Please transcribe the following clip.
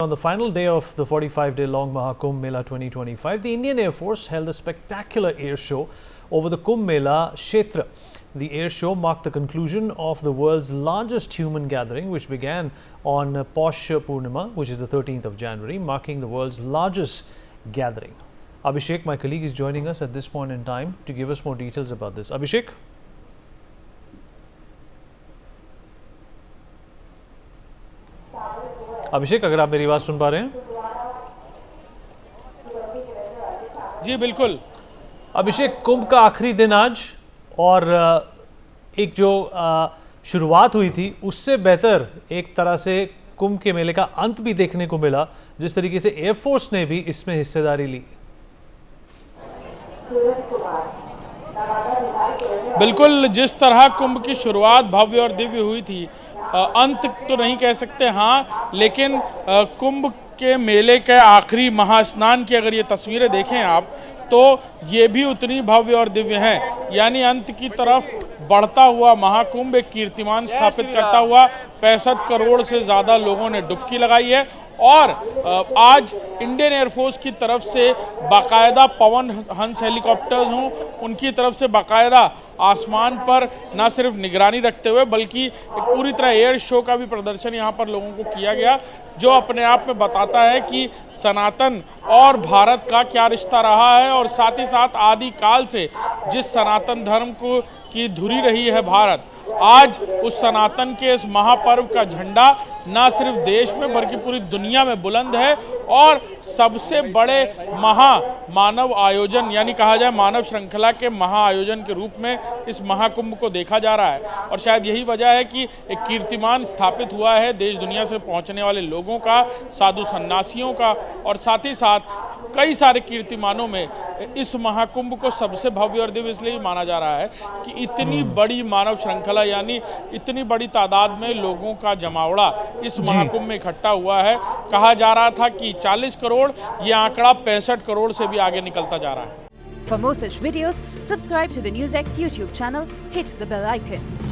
On the final day of the 45-day-long Mahakumbh Mela 2025, the Indian Air Force held a spectacular air show over the Kumbh Mela Kshetra. The air show marked the conclusion of the world's largest human gathering, which began on Paush Purnima, which is the 13th of January, marking the world's largest gathering. Abhishek, my colleague, is joining us at this point in time to give us more details about this. Abhishek? अभिषेक, अगर आप मेरी बात सुन पा रहे हैं? जी बिल्कुल। अभिषेक, कुंभ का आखिरी दिन आज और एक जो शुरुआत हुई थी उससे बेहतर एक तरह से कुंभ के मेले का अंत भी देखने को मिला, जिस तरीके से एयरफोर्स ने भी इसमें हिस्सेदारी ली। बिल्कुल, जिस तरह कुंभ की शुरुआत भव्य और दिव्य हुई थी, अंत तो नहीं कह सकते हाँ, लेकिन कुंभ के मेले के आखिरी महास्नान की अगर ये तस्वीरें देखें आप, तो ये भी उतनी भव्य और दिव्य हैं। यानी अंत की तरफ बढ़ता हुआ महाकुंभ एक कीर्तिमान स्थापित करता हुआ 65 करोड़ से ज़्यादा लोगों ने डुबकी लगाई है। और आज इंडियन एयरफोर्स की तरफ से बाकायदा पवन हंस हेलीकॉप्टर्स हों, उनकी तरफ से बाकायदा आसमान पर न सिर्फ निगरानी रखते हुए बल्कि एक पूरी तरह एयर शो का भी प्रदर्शन यहाँ पर लोगों को किया गया, जो अपने आप में बताता है कि सनातन और भारत का क्या रिश्ता रहा है और साथ ही साथ आदि काल से जिस सनातन धर्म को की धुरी रही है भारत, आज उस सनातन के इस महापर्व का झंडा न सिर्फ देश में बल्कि पूरी दुनिया में बुलंद है। और सबसे बड़े मानव आयोजन यानी कहा जाए मानव श्रृंखला के महाआयोजन के रूप में इस महाकुंभ को देखा जा रहा है। और शायद यही वजह है कि एक कीर्तिमान स्थापित हुआ है देश दुनिया से पहुंचने वाले लोगों का, साधु सन्यासियों का, और साथ ही साथ कई सारे कीर्तिमानों में इस महाकुंभ को सबसे भव्य और दिव्य इसलिए माना जा रहा है कि इतनी बड़ी मानव श्रृंखला यानी इतनी बड़ी तादाद में लोगों का जमावड़ा इस महाकुंभ में इकट्ठा हुआ है। कहा जा रहा था कि 40 करोड़, ये आंकड़ा 65 करोड़ से भी आगे निकलता जा रहा है। For more such videos, subscribe to the NewsX YouTube channel, hit the bell icon.